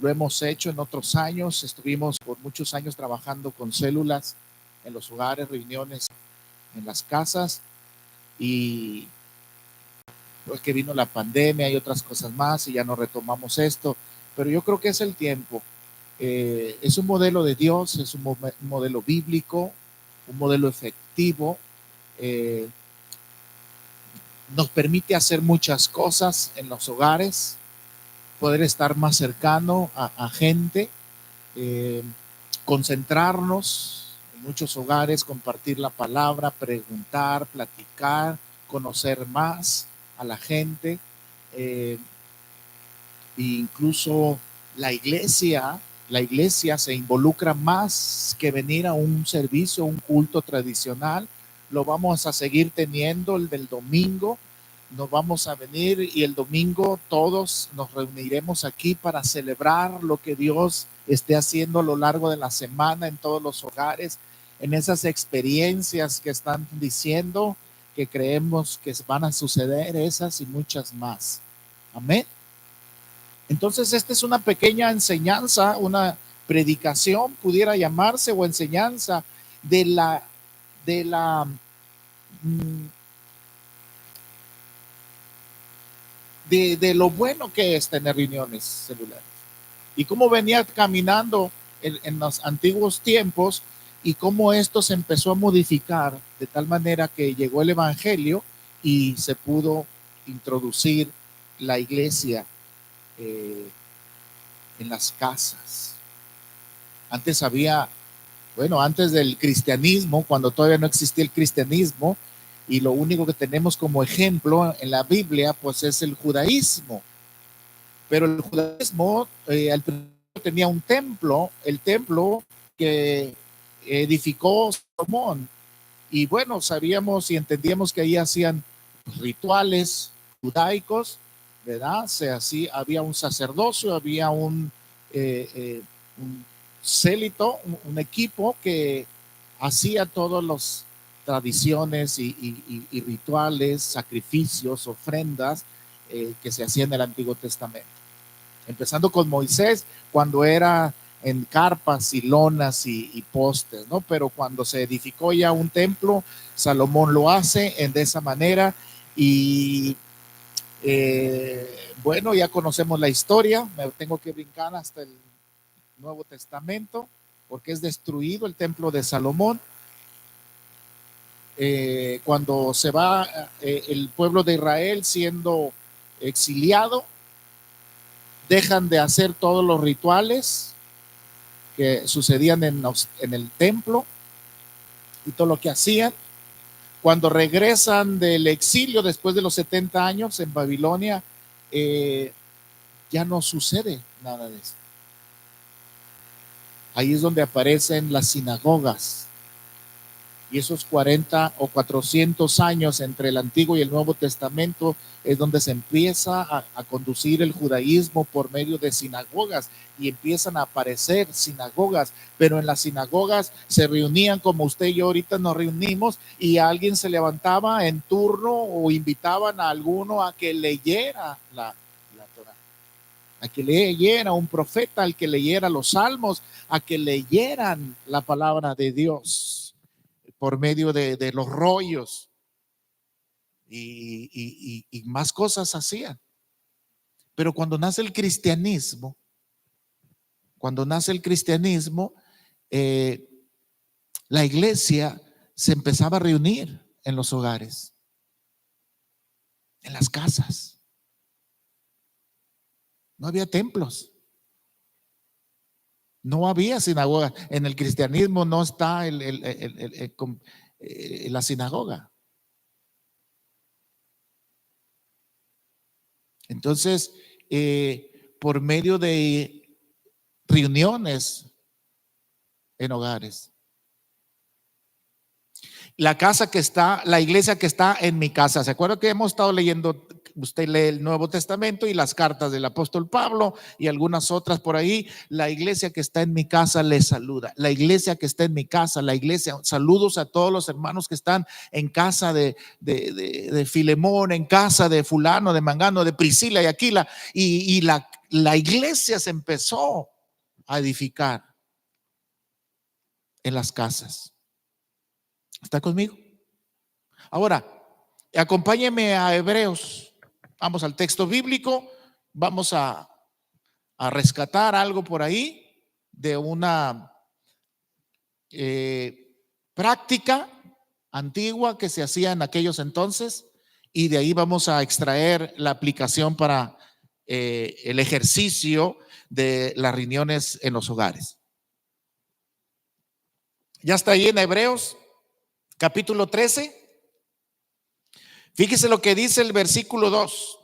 Lo hemos hecho en otros años. Estuvimos por muchos años trabajando con células en los hogares, reuniones en las casas, y pues que vino la pandemia y otras cosas más y ya no retomamos esto, pero yo creo que es el tiempo. Es un modelo de Dios, es un modelo bíblico, un modelo efectivo. eh, Nos permite hacer muchas cosas en los hogares, poder estar más cercano a gente, eh, concentrarnos en muchos hogares, compartir la palabra, preguntar, platicar, conocer más a la gente. eh, e incluso la iglesia se involucra más que venir a un servicio, un culto tradicional. Lo vamos a seguir teniendo el del domingo. Nos vamos a venir y el domingo todos nos reuniremos aquí para celebrar lo que Dios esté haciendo a lo largo de la semana en todos los hogares, en esas experiencias que están diciendo, que creemos que van a suceder, esas y muchas más. Amén. Entonces, esta es una pequeña enseñanza, una predicación pudiera llamarse, o enseñanza de la mm, de lo bueno que es tener reuniones celulares y cómo venía caminando en los antiguos tiempos y cómo esto se empezó a modificar de tal manera que llegó el evangelio y se pudo introducir la iglesia eh, en las casas. Antes había, bueno, antes del cristianismo, cuando todavía no existía el cristianismo, y lo único que tenemos como ejemplo en la Biblia, pues es el judaísmo. Pero el judaísmo al principio tenía un templo, el templo que edificó Salomón. Y bueno, sabíamos y entendíamos que ahí hacían rituales judaicos, ¿verdad? O sea, así había un sacerdocio, había un célito, un equipo que hacía todas las tradiciones y rituales, sacrificios, ofrendas que se hacían en el Antiguo Testamento. Empezando con Moisés, cuando era en carpas y lonas y postes, ¿no? Pero cuando se edificó ya un templo, Salomón lo hace de esa manera. Y bueno, ya conocemos la historia. Me tengo que brincar hasta el Nuevo Testamento, porque es destruido el templo de Salomón. Cuando se va el pueblo de Israel siendo exiliado, dejan de hacer todos los rituales que sucedían en el templo y todo lo que hacían. Cuando regresan del exilio después de los 70 años en Babilonia, ya no sucede nada de eso. Ahí es donde aparecen las sinagogas. Y esos 40 o 400 años entre el Antiguo y el Nuevo Testamento es donde se empieza a conducir el judaísmo por medio de sinagogas, y empiezan a aparecer sinagogas, pero en las sinagogas se reunían como usted y yo ahorita nos reunimos, y alguien se levantaba en turno o invitaban a alguno a que leyera la Torah, a que leyera un profeta, al que leyera los salmos, a que leyeran la palabra de Dios por medio de los rollos y más cosas hacían. Pero cuando nace el cristianismo, la iglesia se empezaba a reunir en los hogares, en las casas. No había templos, no había sinagoga. En el cristianismo no está la sinagoga. Entonces, por medio de reuniones en hogares. La iglesia que está en mi casa. ¿Se acuerda que hemos estado leyendo? Usted lee el Nuevo Testamento y las cartas del apóstol Pablo y algunas otras por ahí. La iglesia que está en mi casa le saluda. La iglesia que está en mi casa, la iglesia. Saludos a todos los hermanos que están en casa de Filemón, en casa de fulano, de Mangano, de Priscila y Aquila. Y la iglesia se empezó a edificar en las casas. ¿Está conmigo? Ahora, acompáñeme a Hebreos. Vamos al texto bíblico. Vamos a rescatar algo por ahí de una práctica antigua que se hacía en aquellos entonces, y de ahí vamos a extraer la aplicación para el ejercicio de las reuniones en los hogares. Ya está ahí en Hebreos capítulo 13. Fíjese lo que dice el versículo 2.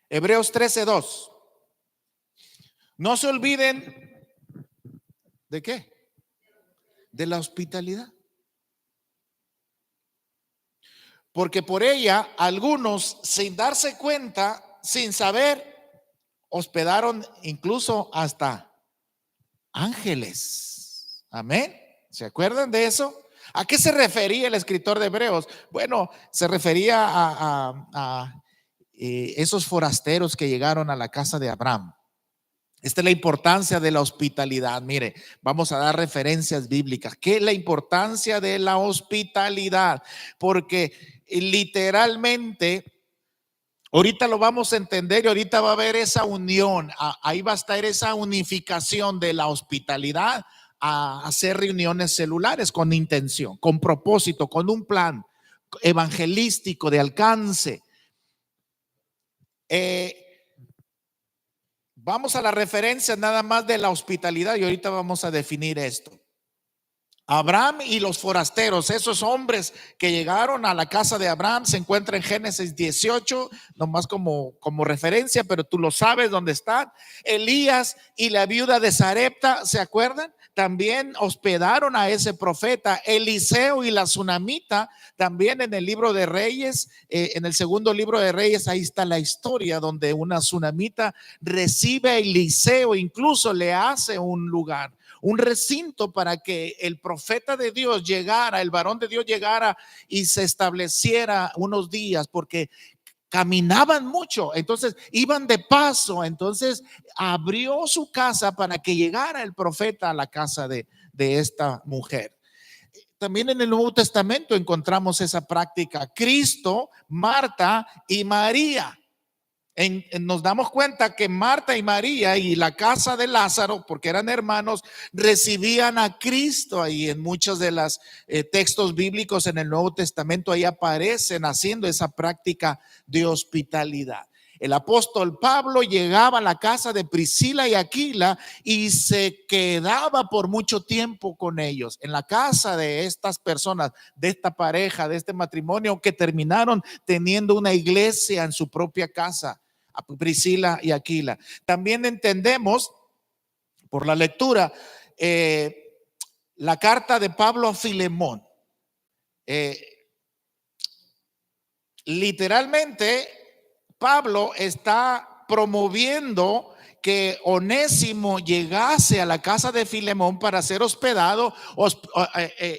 Hebreos 13:2. No se olviden de qué, de la hospitalidad, porque por ella algunos, sin darse cuenta, sin saber, hospedaron incluso hasta ángeles. Amén. ¿Se acuerdan de eso? ¿A qué se refería el escritor de Hebreos? Bueno, se refería a esos forasteros que llegaron a la casa de Abraham. Esta es la importancia de la hospitalidad. Mire, vamos a dar referencias bíblicas. ¿Qué es la importancia de la hospitalidad? Porque literalmente, ahorita lo vamos a entender y ahorita va a haber esa unión. Ahí va a estar esa unificación de la hospitalidad a hacer reuniones celulares con intención, con propósito, con un plan evangelístico de alcance. Vamos a la referencia nada más de la hospitalidad y ahorita vamos a definir esto. Abraham y los forasteros, esos hombres que llegaron a la casa de Abraham, se encuentra en Génesis 18, nomás como referencia, pero tú lo sabes dónde están. Elías y la viuda de Sarepta, ¿se acuerdan? También hospedaron a ese profeta. Eliseo y la tsunamita, también en el libro de Reyes, en el segundo libro de Reyes, ahí está la historia donde una tsunamita recibe a Eliseo, incluso le hace un lugar, un recinto para que el profeta de Dios llegara, el varón de Dios llegara y se estableciera unos días, porque caminaban mucho, entonces iban de paso. Entonces abrió su casa para que llegara el profeta a la casa de esta mujer. También en el Nuevo Testamento encontramos esa práctica. Cristo, Marta y María. Nos damos cuenta que Marta y María y la casa de Lázaro, porque eran hermanos, recibían a Cristo ahí. En muchos de los textos bíblicos en el Nuevo Testamento ahí aparecen haciendo esa práctica de hospitalidad. El apóstol Pablo llegaba a la casa de Priscila y Aquila y se quedaba por mucho tiempo con ellos, en la casa de estas personas, de esta pareja, de este matrimonio, que terminaron teniendo una iglesia en su propia casa, a Priscila y Aquila. También entendemos por la lectura la carta de Pablo a Filemón. Literalmente Pablo está promoviendo que Onésimo llegase a la casa de Filemón para ser hospedado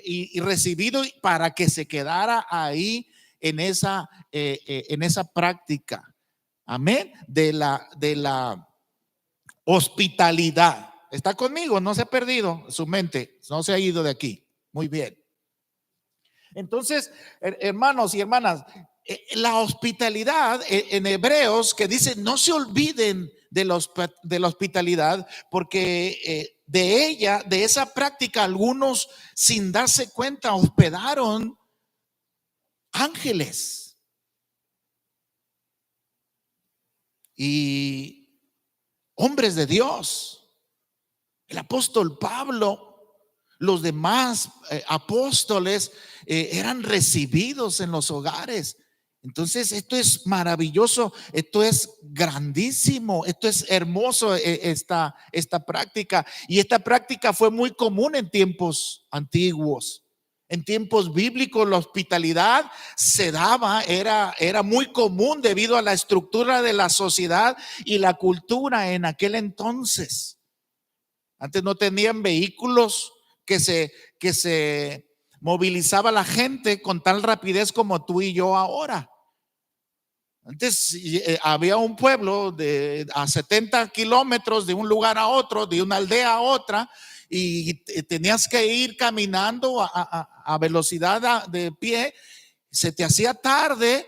y recibido, para que se quedara ahí en esa práctica. Amén. De la hospitalidad. ¿Está conmigo? No se ha perdido su mente, no se ha ido de aquí. Muy bien. Entonces, hermanos y hermanas, la hospitalidad en Hebreos, que dice no se olviden de la hospitalidad, porque de ella, de esa práctica, algunos sin darse cuenta hospedaron ángeles y hombres de Dios. El apóstol Pablo, los demás apóstoles eran recibidos en los hogares. Entonces esto es maravilloso, esto es grandísimo, esto es hermoso, esta práctica. Y esta práctica fue muy común en tiempos antiguos. En tiempos bíblicos la hospitalidad se daba, era muy común debido a la estructura de la sociedad y la cultura en aquel entonces. Antes no tenían vehículos que se movilizaba la gente con tal rapidez como tú y yo ahora. Antes había un pueblo a 70 kilómetros de un lugar a otro, de una aldea a otra, y tenías que ir caminando a velocidad de pie. Se te hacía tarde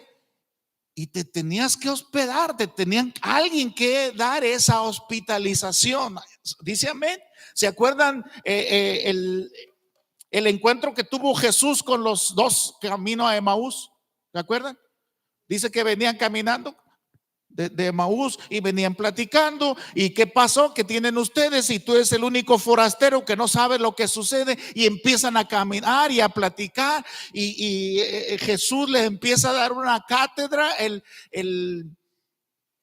y te tenías que hospedar, te tenían alguien que dar esa hospitalización. Dice amén. ¿Se acuerdan el encuentro que tuvo Jesús con los dos camino a Emaús? ¿Se acuerdan? Dice que venían caminando de Emaús y venían platicando. ¿Y qué pasó? ¿Qué tienen ustedes? Y tú eres el único forastero que no sabe lo que sucede. Y empiezan a caminar y a platicar. Y Jesús les empieza a dar una cátedra, el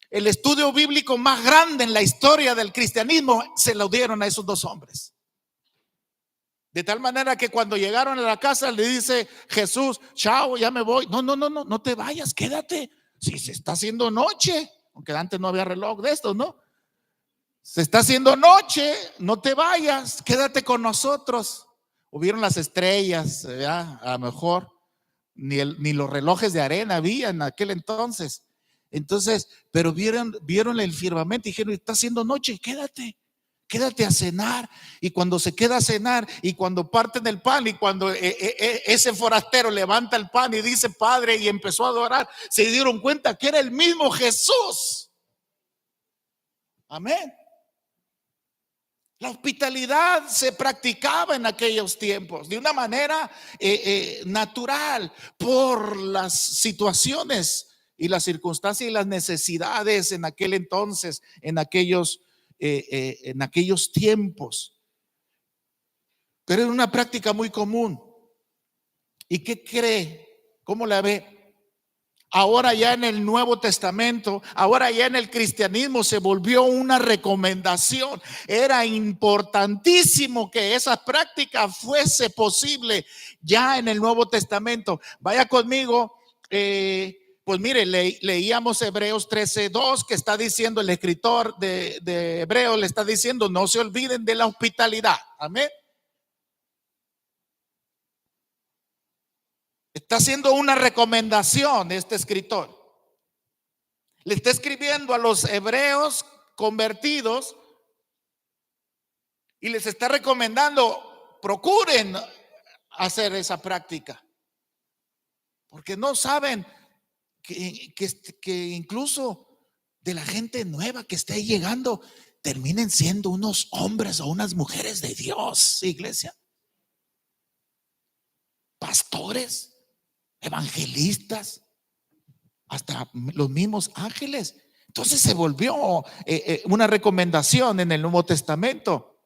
estudio bíblico más grande en la historia del cristianismo. Se lo dieron a esos dos hombres. De tal manera que cuando llegaron a la casa le dice Jesús: chao, ya me voy. No te vayas, quédate. Si se está haciendo noche, aunque antes no había reloj de estos, ¿no? Se está haciendo noche, no te vayas, quédate con nosotros. Hubieron las estrellas, ¿verdad? A lo mejor ni los relojes de arena había en aquel entonces. Entonces, pero vieron el firmamento y dijeron: está haciendo noche, quédate a cenar. Y cuando se queda a cenar y cuando parten el pan y cuando ese forastero levanta el pan y dice Padre, y empezó a adorar, se dieron cuenta que era el mismo Jesús. Amén. La hospitalidad se practicaba en aquellos tiempos de una manera natural, por las situaciones y las circunstancias y las necesidades en aquel entonces, en aquellos tiempos. Pero era una práctica muy común. ¿Y qué cree? ¿Cómo la ve? Ahora ya en el Nuevo Testamento, ahora ya en el cristianismo se volvió una recomendación. Era importantísimo que esa práctica fuese posible ya en el Nuevo Testamento. Vaya conmigo. Pues mire, leíamos Hebreos 13:2, que está diciendo el escritor de Hebreos, le está diciendo: no se olviden de la hospitalidad. Amén. Está haciendo una recomendación este escritor. Le está escribiendo a los hebreos convertidos y les está recomendando: procuren hacer esa práctica, porque no saben que incluso de la gente nueva que esté llegando terminen siendo unos hombres o unas mujeres de Dios, iglesia. Pastores, evangelistas, hasta los mismos ángeles. Entonces se volvió una recomendación en el Nuevo Testamento.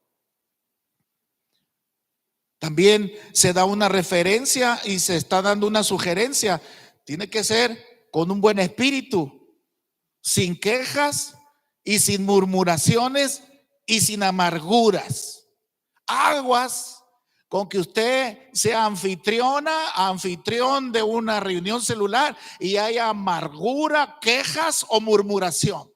También se da una referencia y se está dando una sugerencia. Tiene que ser con un buen espíritu, sin quejas y sin murmuraciones y sin amarguras. Aguas con que usted sea anfitrión de una reunión celular y haya amargura, quejas o murmuración.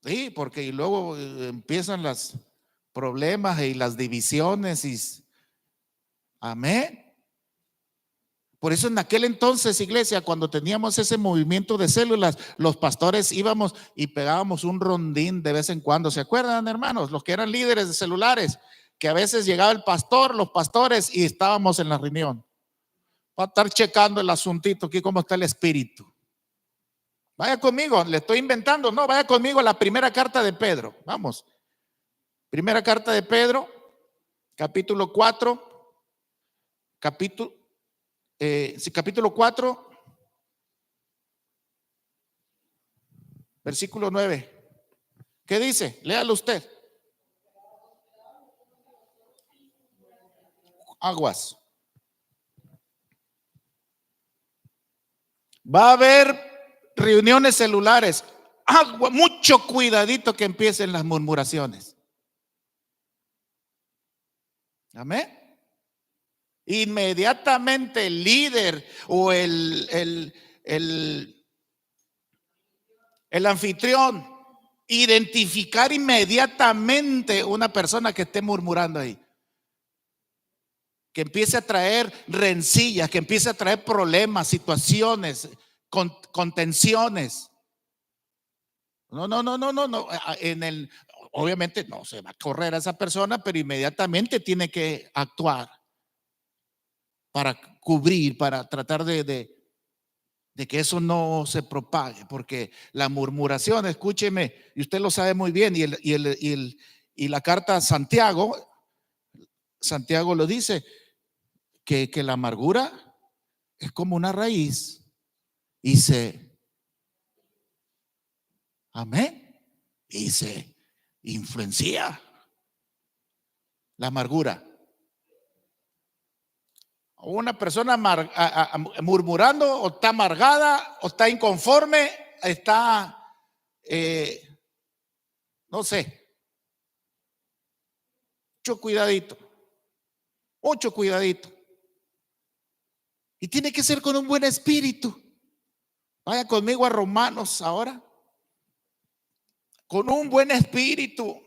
Sí, porque luego empiezan los problemas y las divisiones. Amén. Por eso en aquel entonces, iglesia, cuando teníamos ese movimiento de células, los pastores íbamos y pegábamos un rondín de vez en cuando. ¿Se acuerdan, hermanos? Los que eran líderes de celulares, que a veces llegaba el pastor, los pastores, y estábamos en la reunión para estar checando el asuntito aquí, cómo está el espíritu. Vaya conmigo, le estoy inventando, no, vaya conmigo a la primera carta de Pedro. Vamos. Primera carta de Pedro, capítulo 4, capítulo 4, versículo 9. ¿Qué dice? Léalo usted. Aguas. Va a haber reuniones celulares. Agua, mucho cuidadito que empiecen las murmuraciones. Amén. Inmediatamente el líder o el anfitrión, identificar inmediatamente una persona que esté murmurando ahí. que empiece a traer rencillas, que empiece a traer problemas, situaciones, contenciones. No, no, no, no, no, no. Obviamente no se va a correr a esa persona, pero inmediatamente tiene que actuar para cubrir, para tratar de que eso no se propague, porque la murmuración, escúcheme, y usted lo sabe muy bien, y la carta a Santiago lo dice, que la amargura es como una raíz y amén, y se influencia la amargura. Una persona murmurando, o está amargada, o está inconforme, está, no sé, mucho cuidadito. Y tiene que ser con un buen espíritu. Vaya conmigo a Romanos ahora. Con un buen espíritu.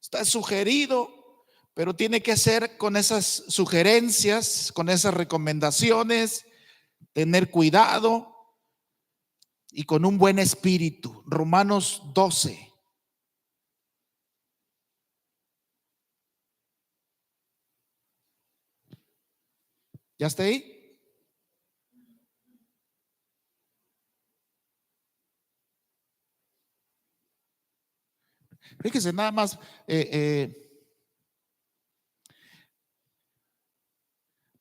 Está sugerido, pero tiene que ser con esas sugerencias, con esas recomendaciones, tener cuidado y con un buen espíritu. Romanos 12. ¿Ya está ahí? Fíjese nada más,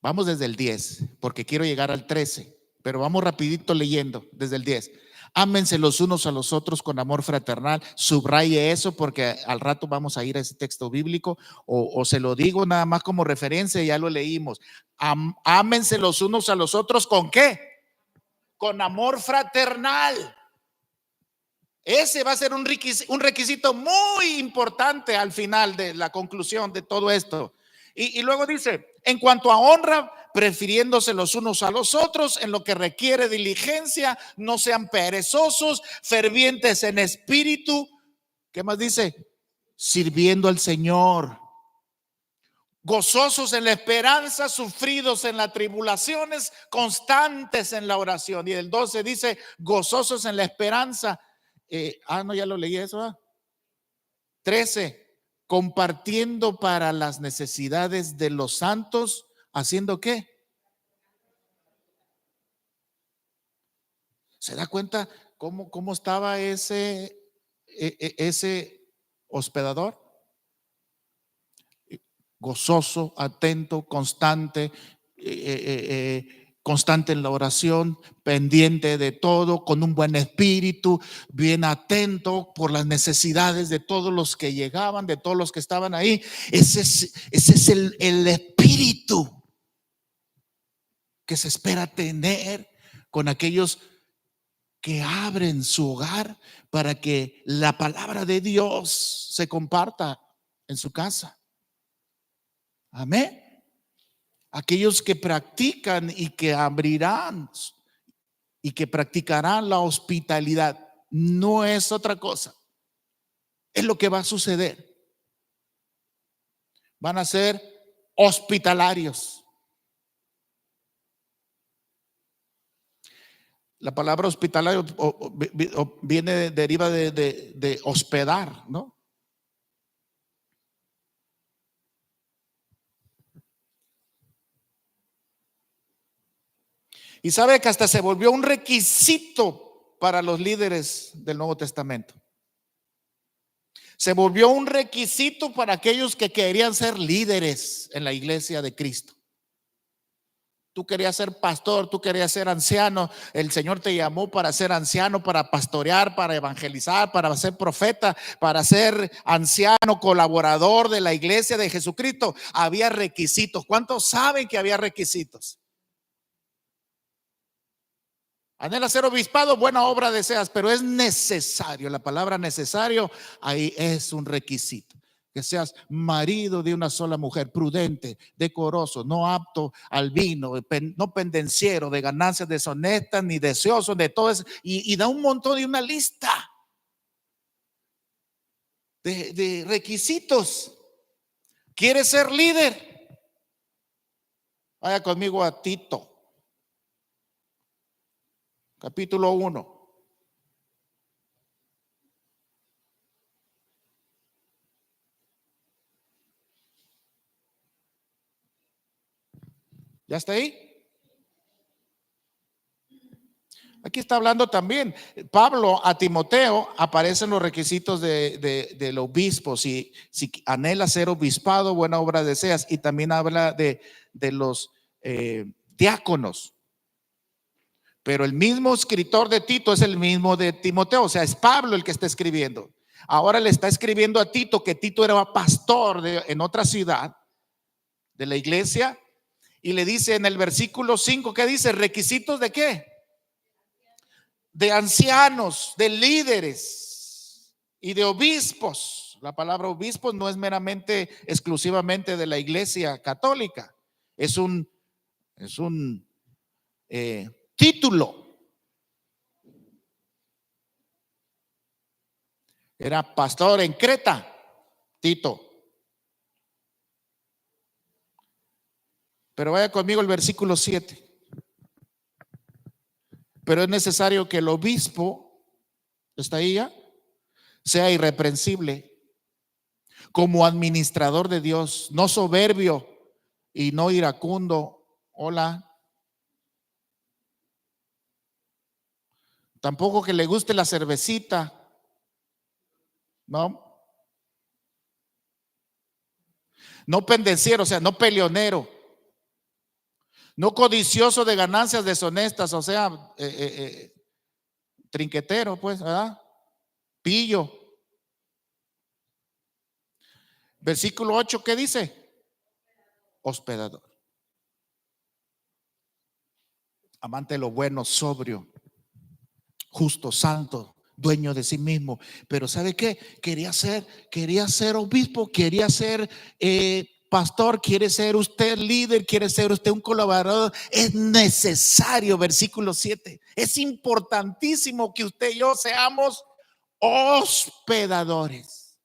vamos desde el 10, porque quiero llegar al 13, pero vamos rapidito leyendo desde el 10. Ámense los unos a los otros con amor fraternal. Subraye eso porque al rato vamos a ir a ese texto bíblico, o se lo digo nada más como referencia, ya lo leímos. Ámense los unos a los otros, ¿con qué? Con amor fraternal. Ese va a ser un requisito muy importante al final de la conclusión de todo esto. Y luego dice, en cuanto a honra, prefiriéndose los unos a los otros en lo que requiere diligencia, no sean perezosos, fervientes en espíritu. ¿Qué más dice? Sirviendo al Señor, gozosos en la esperanza, sufridos en las tribulaciones, constantes en la oración. Y el 12 dice, gozosos en la esperanza. No, ya lo leí eso. 13, compartiendo para las necesidades de los santos, ¿haciendo qué? ¿Se da cuenta cómo estaba ese hospedador? Gozoso, atento, constante, constante en la oración, pendiente de todo, con un buen espíritu, bien atento por las necesidades de todos los que llegaban, de todos los que estaban ahí. Ese es el espíritu que se espera tener con aquellos que abren su hogar para que la palabra de Dios se comparta en su casa. Amén. Aquellos que practican y que abrirán y que practicarán la hospitalidad. No es otra cosa. Es lo que va a suceder. Van a ser hospitalarios. La palabra hospitalario viene, deriva de hospedar, ¿no? Y sabe que hasta se volvió un requisito para los líderes del Nuevo Testamento. Se volvió un requisito para aquellos que querían ser líderes en la iglesia de Cristo. Tú querías ser pastor, tú querías ser anciano. El Señor te llamó para ser anciano, para pastorear, para evangelizar, para ser profeta, para ser anciano, colaborador de la iglesia de Jesucristo. Había requisitos. ¿Cuántos saben que había requisitos? Anhela ser obispado, buena obra deseas, pero es necesario. La palabra necesario ahí es un requisito. Que seas marido de una sola mujer, prudente, decoroso, no apto al vino, no pendenciero de ganancias deshonestas, ni deseoso de todo eso. Y da un montón de una lista de requisitos ¿Quiere ser líder? Vaya conmigo a Tito, capítulo 1. ¿Ya está ahí? Aquí está hablando también Pablo a Timoteo. Aparecen los requisitos del obispo. Si anhela ser obispado, buena obra deseas. Y también habla de los diáconos. Pero el mismo escritor de Tito es el mismo de Timoteo. O sea, es Pablo el que está escribiendo. Ahora le está escribiendo a Tito, que Tito era pastor en otra ciudad de la iglesia. Y le dice en el versículo 5, ¿qué dice? ¿Requisitos de qué? De ancianos, de líderes y de obispos. La palabra obispos no es meramente, exclusivamente de la iglesia católica. Es un título. Era pastor en Creta, Tito. Pero vaya conmigo el versículo 7. Pero es necesario que el obispo, ¿está ahí ya?, sea irreprensible, como administrador de Dios, no soberbio y no iracundo. Hola. Tampoco que le guste la cervecita. No. No pendenciero, o sea, no peleonero. No codicioso de ganancias deshonestas, o sea, trinquetero, pues, ¿verdad? Pillo. Versículo 8, ¿qué dice? Hospedador. Amante de lo bueno, sobrio, justo, santo, dueño de sí mismo. Pero ¿sabe qué? Quería ser obispo, quería ser pastor, quiere ser usted líder, quiere ser usted un colaborador. Es necesario, versículo 7, es importantísimo que usted y yo seamos hospedadores.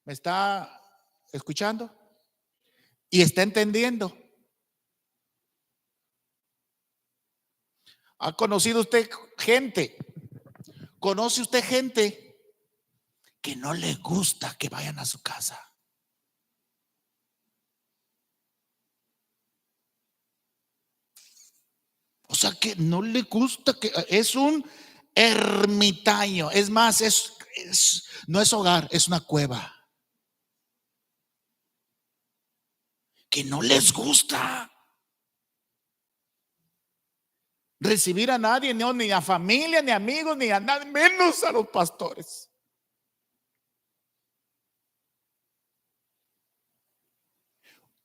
¿Me está escuchando? ¿Y está entendiendo? ¿Ha conocido usted gente? ¿Conoce usted gente que no le gusta que vayan a su casa? O sea, que no le gusta, que es un ermitaño. Es más, no es hogar, es una cueva. Que no les gusta recibir a nadie, no, ni a familia, ni amigos, ni a nadie, menos a los pastores.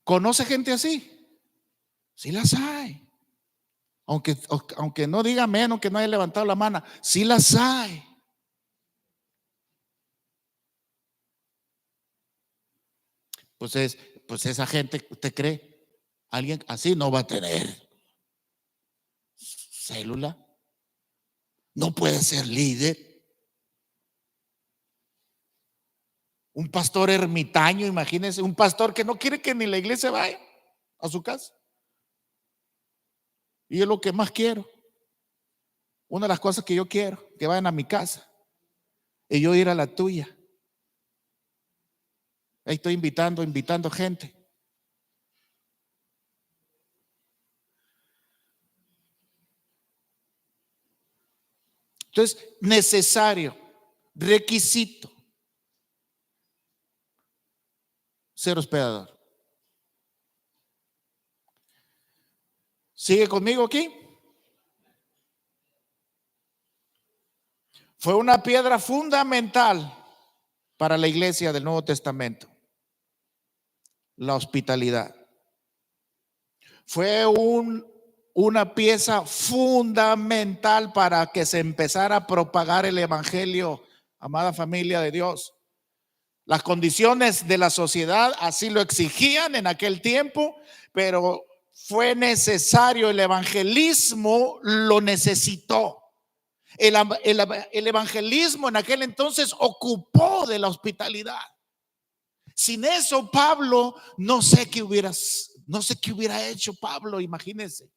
¿Conoce gente así? Sí las hay. Aunque no diga menos, que no haya levantado la mano, sí las hay. Pues esa gente, ¿usted cree? Alguien así no va a tener célula, no puede ser líder. Un pastor ermitaño, imagínense, un pastor que no quiere que ni la iglesia vaya a su casa. Y es lo que más quiero. Una de las cosas que yo quiero, que vayan a mi casa y yo ir a la tuya. Ahí estoy invitando gente. Entonces, necesario, requisito, ser hospedador. ¿Sigue conmigo aquí? Fue una piedra fundamental para la iglesia del Nuevo Testamento, la hospitalidad. Fue una pieza fundamental para que se empezara a propagar el evangelio, amada familia de Dios. Las condiciones de la sociedad así lo exigían en aquel tiempo, pero fue necesario, el evangelismo lo necesitó. El evangelismo en aquel entonces ocupó de la hospitalidad. Sin eso, Pablo, no sé qué hubiera hecho Pablo, imagínense.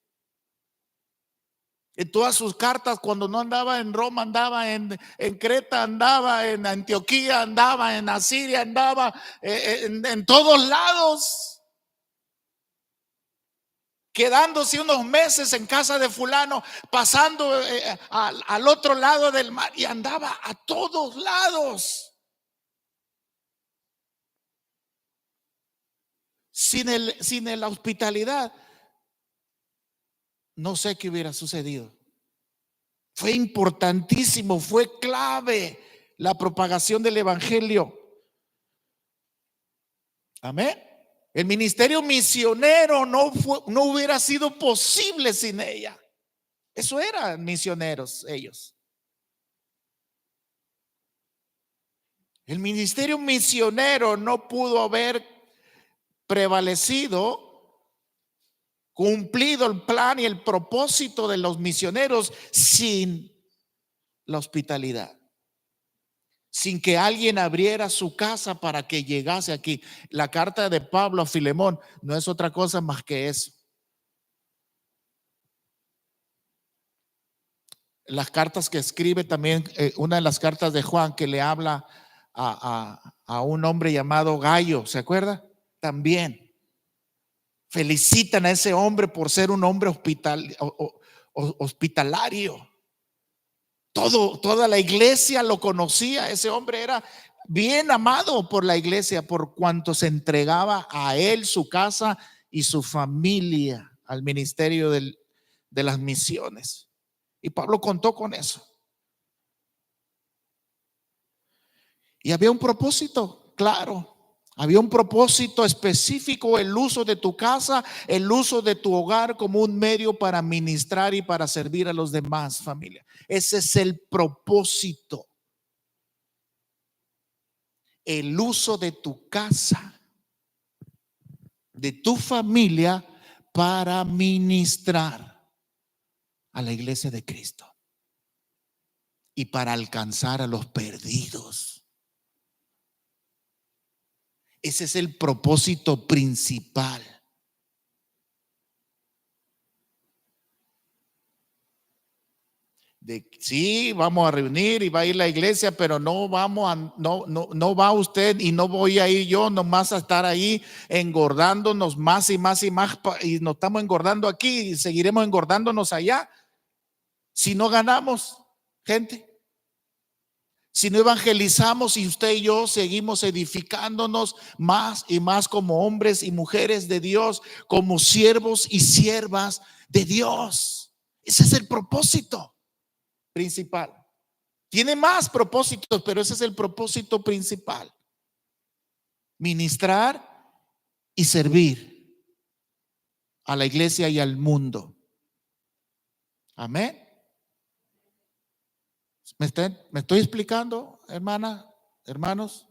En todas sus cartas, cuando no andaba en Roma, andaba en Creta, andaba en Antioquía, andaba en Asiria, andaba en todos lados, quedándose unos meses en casa de fulano, pasando al otro lado del mar, y andaba a todos lados. Sin la hospitalidad, no sé qué hubiera sucedido. Fue importantísimo, fue clave la propagación del evangelio. Amén. El ministerio misionero no hubiera sido posible sin ella. Eso eran misioneros ellos. El ministerio misionero no pudo haber prevalecido, cumplido el plan y el propósito de los misioneros sin la hospitalidad, sin que alguien abriera su casa para que llegase aquí. La carta de Pablo a Filemón no es otra cosa más que eso. Las cartas que escribe también, una de las cartas de Juan que le habla a un hombre llamado Gallo, ¿se acuerda? También felicitan a ese hombre por ser un hombre hospitalario. Toda la iglesia lo conocía. Ese hombre era bien amado por la iglesia por cuanto se entregaba a él, su casa y su familia al ministerio de las misiones. Y Pablo contó con eso. Y había un propósito, claro. Había un propósito específico: el uso de tu casa, el uso de tu hogar como un medio para ministrar y para servir a los demás, familia. Ese es el propósito. El uso de tu casa, de tu familia, para ministrar a la iglesia de Cristo y para alcanzar a los perdidos. Ese es el propósito principal. Sí, vamos a reunir y va a ir la iglesia, pero no va usted y no voy a ir yo nomás a estar ahí engordándonos más y más y más, y nos estamos engordando aquí y seguiremos engordándonos allá si no ganamos gente. Si no evangelizamos y usted y yo seguimos edificándonos más y más como hombres y mujeres de Dios, como siervos y siervas de Dios. Ese es el propósito principal. Tiene más propósitos, pero ese es el propósito principal: ministrar y servir a la iglesia y al mundo. Amén. ¿Me estoy explicando, hermana, hermanos?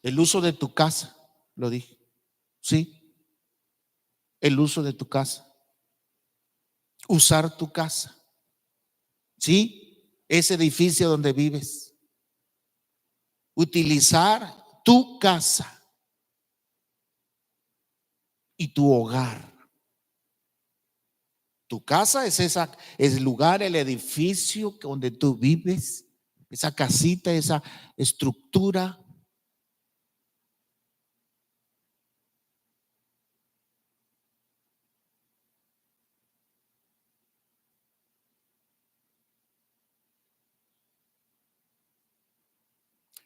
El uso de tu casa, lo dije. Sí, el uso de tu casa. Usar tu casa. Sí, ese edificio donde vives. Utilizar tu casa y tu hogar. Tu casa es es el lugar, el edificio donde tú vives, esa casita, esa estructura.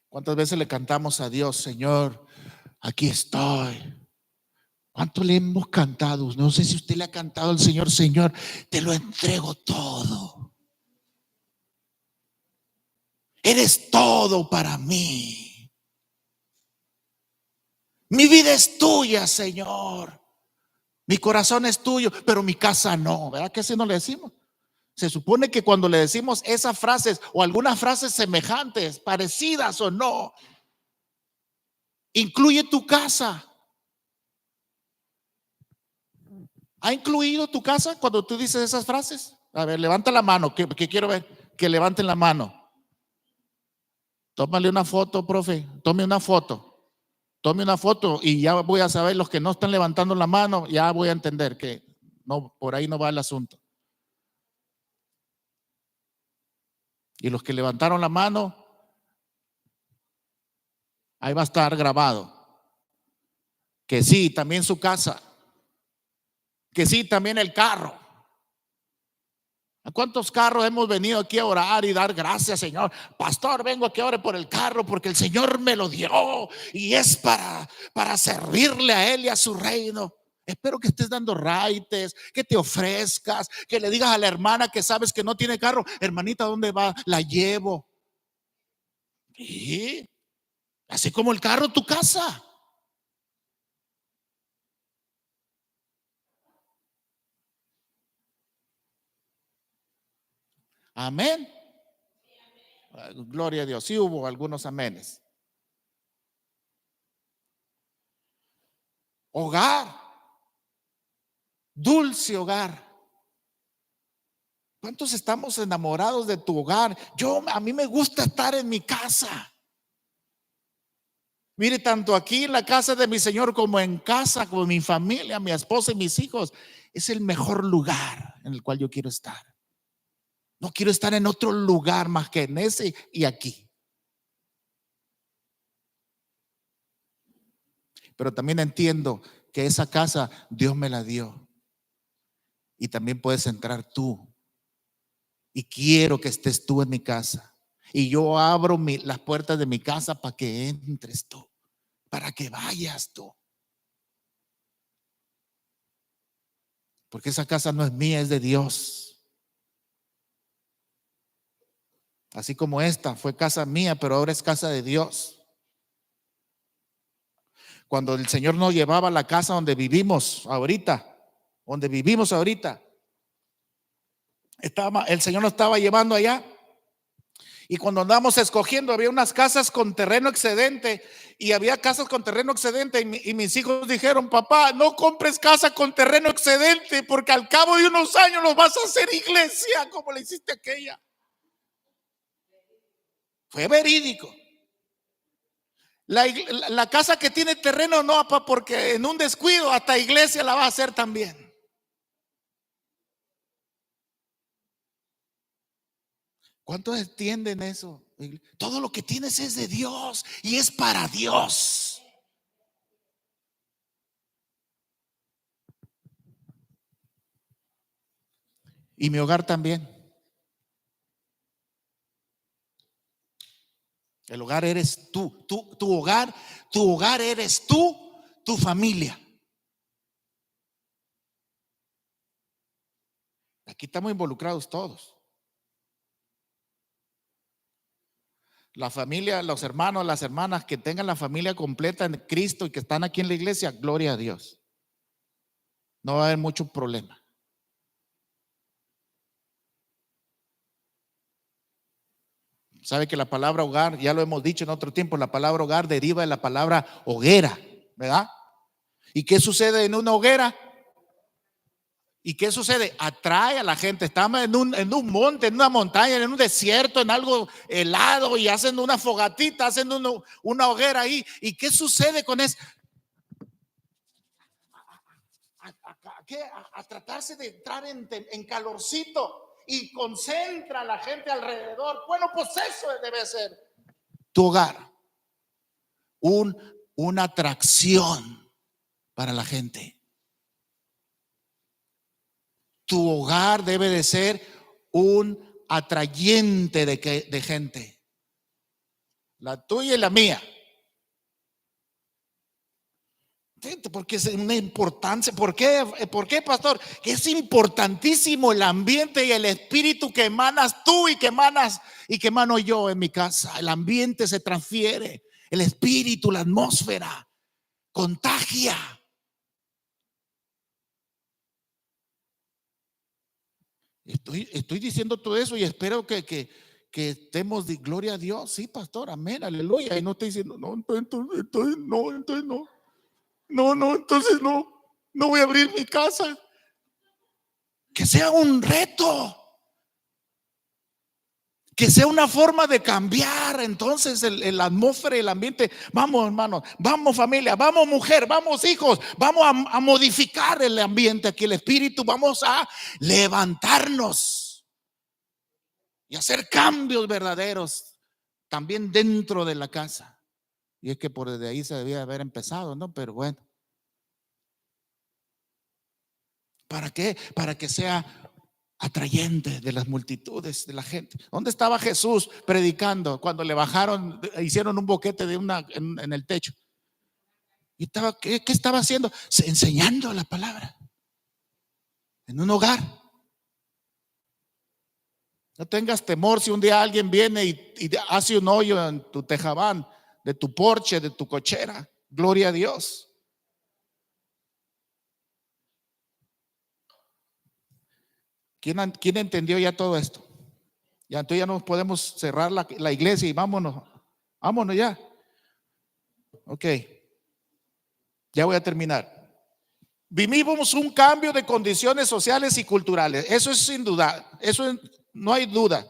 ¿Cuántas veces le cantamos a Dios: Señor, aquí estoy? ¿Cuánto le hemos cantado? No sé si usted le ha cantado al Señor: Señor, te lo entrego todo. Eres todo para mí. Mi vida es tuya, Señor. Mi corazón es tuyo, pero mi casa no. ¿Verdad que así no le decimos? Se supone que cuando le decimos esas frases o algunas frases semejantes, parecidas o no, incluye tu casa. ¿Ha incluido tu casa cuando tú dices esas frases? A ver, levanta la mano, que quiero ver que levanten la mano. Tómale una foto, profe. Tome una foto. Tome una foto y ya voy a saber los que no están levantando la mano, ya voy a entender que no, por ahí no va el asunto. Y los que levantaron la mano, ahí va a estar grabado. Que sí, también su casa. Que sí, también el carro. ¿A cuántos carros hemos venido aquí a orar y dar gracias, Señor? Pastor, vengo aquí a orar por el carro porque el Señor me lo dio y es para servirle a Él y a su reino. Espero que estés dando raites, que te ofrezcas, que le digas a la hermana que sabes que no tiene carro: hermanita, ¿dónde va? La llevo. Y así como el carro, tu casa. Amén. Gloria a Dios. Sí hubo algunos amenes. Hogar, dulce hogar. ¿Cuántos estamos enamorados de tu hogar? A mí me gusta estar en mi casa. Mire, tanto aquí en la casa de mi Señor como en casa con mi familia, mi esposa y mis hijos, es el mejor lugar en el cual yo quiero estar. No quiero estar en otro lugar más que en ese y aquí. Pero también entiendo que esa casa Dios me la dio. Y también puedes entrar tú. Y quiero que estés tú en mi casa. Y yo abro las puertas de mi casa para que entres tú, para que vayas tú. Porque esa casa no es mía, es de Dios. Así como esta fue casa mía, pero ahora es casa de Dios. Cuando el Señor nos llevaba a la casa donde vivimos ahorita, el Señor nos estaba llevando allá. Y cuando andamos escogiendo, había unas casas con terreno excedente y había casas con terreno excedente y mis hijos dijeron: papá, no compres casa con terreno excedente porque al cabo de unos años los vas a hacer iglesia como le hiciste aquella. Fue verídico. La casa que tiene terreno no, papá, porque en un descuido hasta iglesia la va a hacer también. ¿Cuántos entienden eso? Todo lo que tienes es de Dios y es para Dios. Y mi hogar también. El hogar eres tú, tu hogar eres tú, tu familia. Aquí estamos involucrados todos. La familia, los hermanos, las hermanas que tengan la familia completa en Cristo y que están aquí en la iglesia, gloria a Dios. No va a haber mucho problema. Sabe que la palabra hogar, ya lo hemos dicho en otro tiempo, la palabra hogar deriva de la palabra hoguera, ¿verdad? ¿Y qué sucede en una hoguera? ¿Y qué sucede? Atrae a la gente. Estamos en un monte, en una montaña, en un desierto, en algo helado y hacen una fogatita, hacen una hoguera ahí. ¿Y qué sucede con eso? A tratarse de entrar en calorcito y concentra a la gente alrededor. Bueno, pues eso debe ser tu hogar. Una atracción para la gente. Tu hogar debe de ser un atrayente de gente. La tuya y la mía. Porque es una importancia. ¿Por qué, pastor? Que es importantísimo el ambiente y el espíritu que emanas tú y que emano yo en mi casa. El ambiente se transfiere. El espíritu, la atmósfera contagia. Estoy diciendo todo eso y espero que estemos de gloria a Dios. Sí, pastor, amén, aleluya. Y no estoy diciendo, no, entonces no. No, entonces no voy a abrir mi casa. Que sea un reto. Que sea una forma de cambiar entonces el atmósfera y el ambiente. Vamos, hermanos, vamos, familia, vamos, mujer, vamos, hijos, vamos a modificar el ambiente aquí, el espíritu. Vamos a levantarnos y hacer cambios verdaderos también dentro de la casa. Y es que por desde ahí se debía haber empezado, ¿no? Pero bueno, ¿para qué? Para que sea atrayente de las multitudes, de la gente. ¿Dónde estaba Jesús predicando cuando le bajaron, hicieron un boquete de en el techo? Y estaba, ¿qué estaba haciendo? Enseñando la palabra en un hogar. No tengas temor si un día alguien viene y hace un hoyo en tu tejabán, de tu porche, de tu cochera. Gloria a Dios. ¿Quién entendió ya todo esto? Ya, entonces ya no podemos cerrar la iglesia y vámonos. Vámonos ya. Ok. Ya voy a terminar. Vivimos un cambio de condiciones sociales y culturales. Eso es sin duda. Eso no hay duda.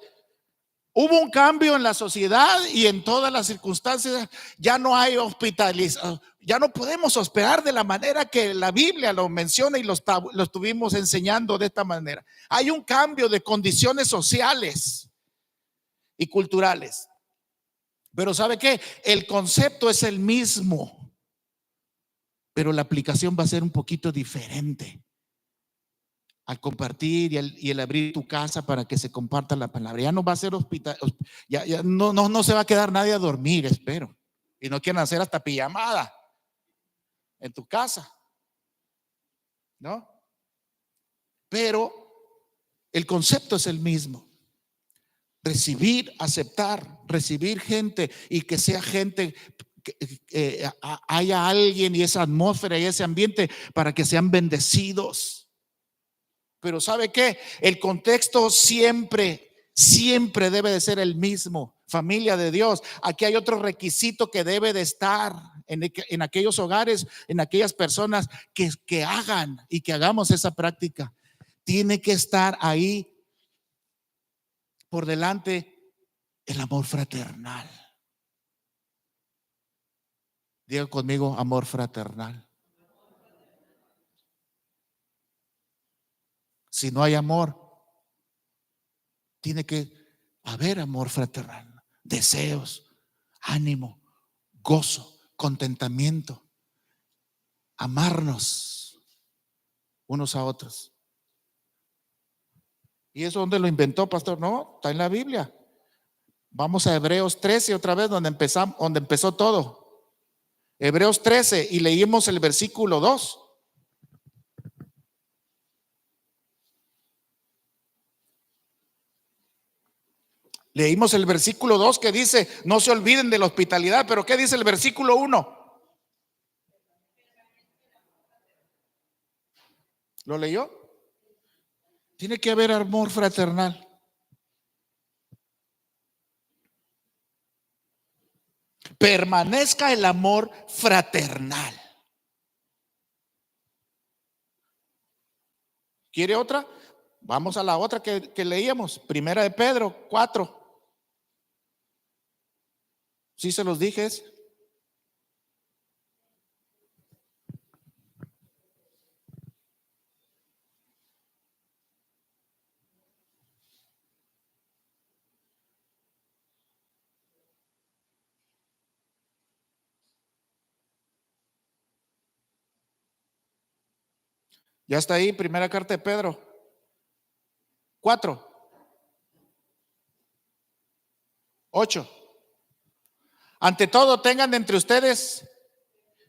Hubo un cambio en la sociedad y en todas las circunstancias. Ya no hay hospitalización. Ya no podemos hospedar de la manera que la Biblia lo menciona y lo estuvimos enseñando de esta manera. Hay un cambio de condiciones sociales y culturales. Pero ¿sabe qué? El concepto es el mismo, pero la aplicación va a ser un poquito diferente al compartir y el abrir tu casa para que se comparta la palabra. Ya no va a ser hospital, ya no se va a quedar nadie a dormir, espero. Y no quieren hacer hasta pijamada en tu casa, ¿no? Pero el concepto es el mismo. Recibir, aceptar, recibir gente y que sea gente, que haya alguien y esa atmósfera y ese ambiente para que sean bendecidos. Pero ¿sabe qué? El contexto siempre debe de ser el mismo. Familia de Dios, aquí hay otro requisito que debe de estar en aquellos hogares, en aquellas personas que hagan y que hagamos esa práctica. Tiene que estar ahí por delante el amor fraternal. Diga conmigo, amor fraternal. Si no hay amor, tiene que haber amor fraternal, deseos, ánimo, gozo, contentamiento, amarnos unos a otros. ¿Y eso dónde lo inventó, pastor? No, está en la Biblia. Vamos a Hebreos 13 otra vez, donde empezó todo. Hebreos 13 y leímos el versículo 2. Leímos el versículo 2 que dice, no se olviden de la hospitalidad, pero ¿qué dice el versículo 1? ¿Lo leyó? Tiene que haber amor fraternal. Permanezca el amor fraternal. ¿Quiere otra? Vamos a la otra que leíamos, Primera de Pedro 4. ¿Sí se los dije? Ya está ahí, primera carta de Pedro 4, 8. Ante todo, tengan entre ustedes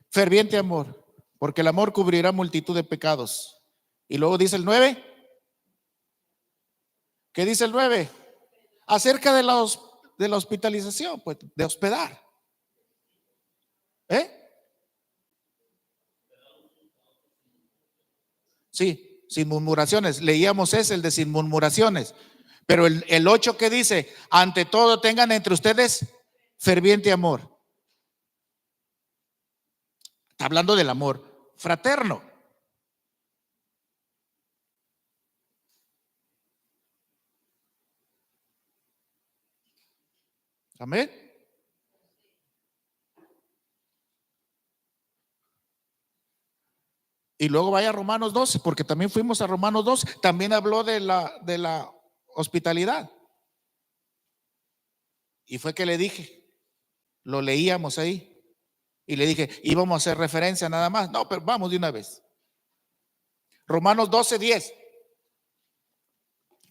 ferviente amor, porque el amor cubrirá multitud de pecados. Y luego dice el 9. ¿Qué dice el 9? Acerca de la hospitalización, pues, de hospedar. Sí, sin murmuraciones. Leíamos ese, el de sin murmuraciones. Pero el 8 que dice, ante todo tengan entre ustedes ferviente amor. Está hablando del amor fraterno. Amén. Y luego vaya a Romanos 12, porque también fuimos a Romanos 12, también habló de la hospitalidad. Y fue que le dije, lo leíamos ahí, y le dije, íbamos a hacer referencia nada más. No, pero vamos de una vez. Romanos 12:10.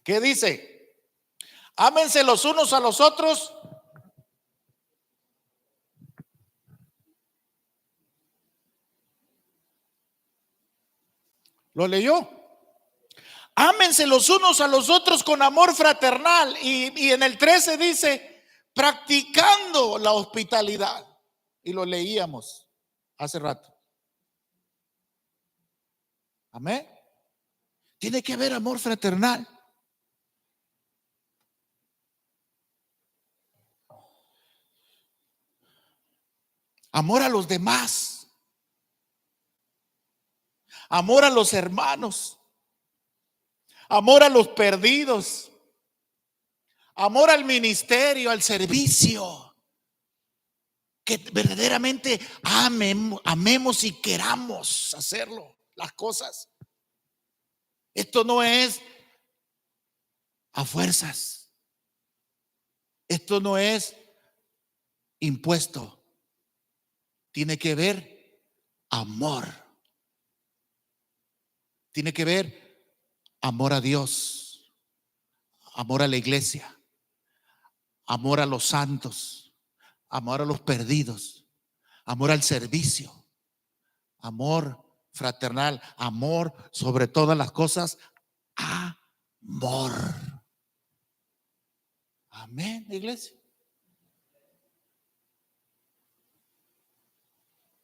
¿Qué dice? Ámense los unos a los otros. ¿Lo leyó? Ámense los unos a los otros con amor fraternal. Y en el 13 dice, practicando la hospitalidad. Y lo leíamos hace rato. Amén. Tiene que haber amor fraternal. Amor a los demás. Amor a los hermanos. Amor a los perdidos. Amor al ministerio, al servicio. Que verdaderamente amemos y queramos hacerlo, las cosas. Esto no es a fuerzas. Esto no es impuesto. Tiene que ver amor. Tiene que ver amor a Dios, amor a la iglesia, amor a los santos, amor a los perdidos, amor al servicio, amor fraternal, amor sobre todas las cosas, amor. Amén, iglesia.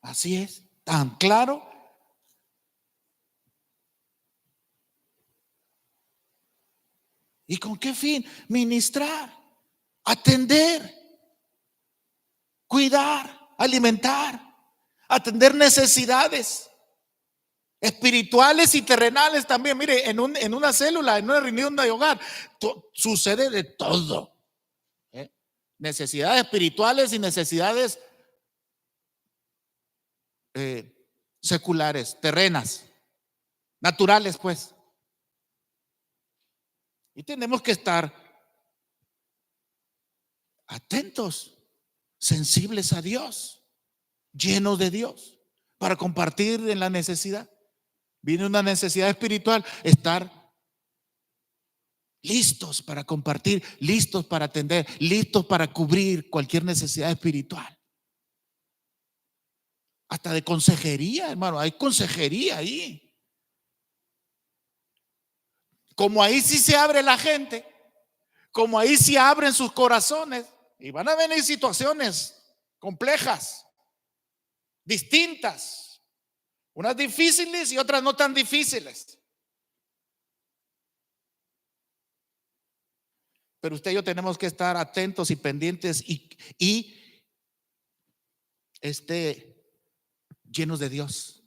Así es, tan claro. ¿Y con qué fin? Ministrar, atender, cuidar, alimentar, atender necesidades espirituales y terrenales también. Mire, en una célula, en una reunión de hogar, sucede de todo. Necesidades espirituales y necesidades seculares, terrenas, naturales, pues. Y tenemos que estar atentos, sensibles a Dios, llenos de Dios, para compartir en la necesidad. Viene una necesidad espiritual, estar listos para compartir, listos para atender, listos para cubrir cualquier necesidad espiritual. Hasta de consejería, hermano, hay consejería ahí. Como ahí sí se abre la gente, como ahí sí abren sus corazones, y van a venir situaciones complejas, distintas, unas difíciles y otras no tan difíciles. Pero usted y yo tenemos que estar atentos y pendientes y llenos de Dios.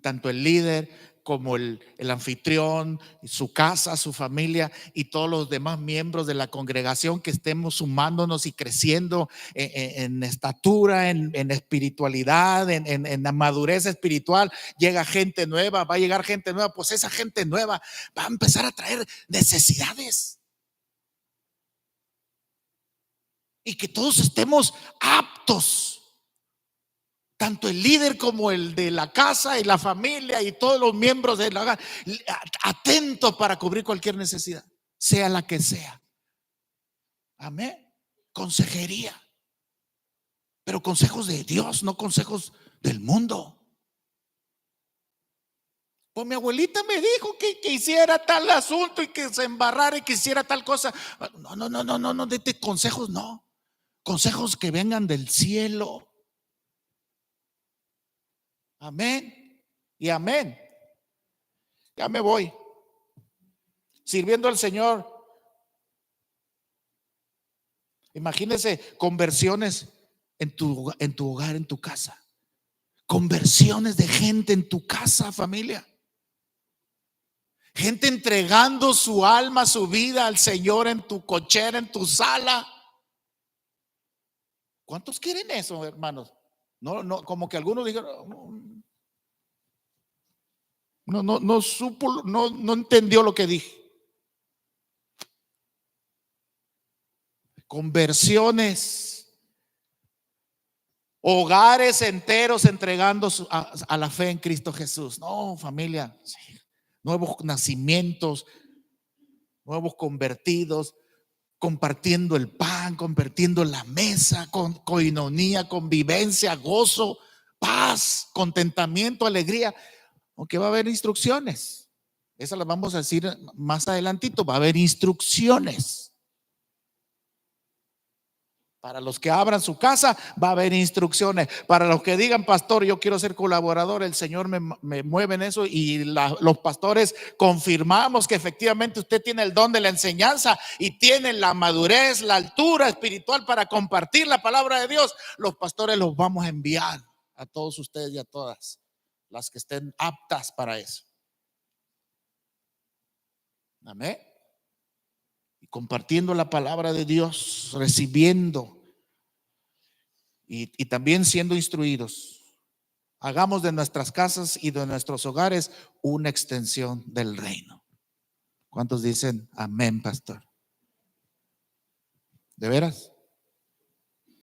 Tanto el líder como el anfitrión, su casa, su familia y todos los demás miembros de la congregación, que estemos sumándonos y creciendo en estatura, en espiritualidad, en la madurez espiritual. Llega gente nueva, va a llegar gente nueva, pues esa gente nueva va a empezar a traer necesidades. Y que todos estemos aptos, tanto el líder como el de la casa y la familia y todos los miembros de la hogar, atentos para cubrir cualquier necesidad, sea la que sea. Amén. Consejería, pero consejos de Dios, no consejos del mundo. Pues mi abuelita me dijo que hiciera tal asunto y que se embarrara y que hiciera tal cosa. No, de consejos no. Consejos que vengan del cielo. Amén y amén. Ya me voy. Sirviendo al Señor. Imagínese conversiones en tu hogar, en tu casa. Conversiones de gente en tu casa, familia. Gente entregando su alma, su vida al Señor en tu cochera, en tu sala. ¿Cuántos quieren eso, hermanos? No, como que algunos dijeron, no supo, no entendió lo que dije. Conversiones, hogares enteros entregando a la fe en Cristo Jesús. No, familia, sí. Nuevos nacimientos, nuevos convertidos, compartiendo el pan, compartiendo la mesa, con coinonía, convivencia, gozo, paz, contentamiento, alegría. Aunque va a haber instrucciones, esas las vamos a decir más adelantito. Va a haber instrucciones. Para los que abran su casa va a haber instrucciones. Para los que digan, pastor, yo quiero ser colaborador, el Señor me mueve en eso, y los pastores confirmamos que efectivamente usted tiene el don de la enseñanza y tiene la madurez, la altura espiritual para compartir la palabra de Dios. Los pastores los vamos a enviar a todos ustedes y a todas las que estén aptas para eso. Amén. Y compartiendo la palabra de Dios, recibiendo y también siendo instruidos. Hagamos de nuestras casas y de nuestros hogares una extensión del reino. ¿Cuántos dicen amén, pastor? ¿De veras?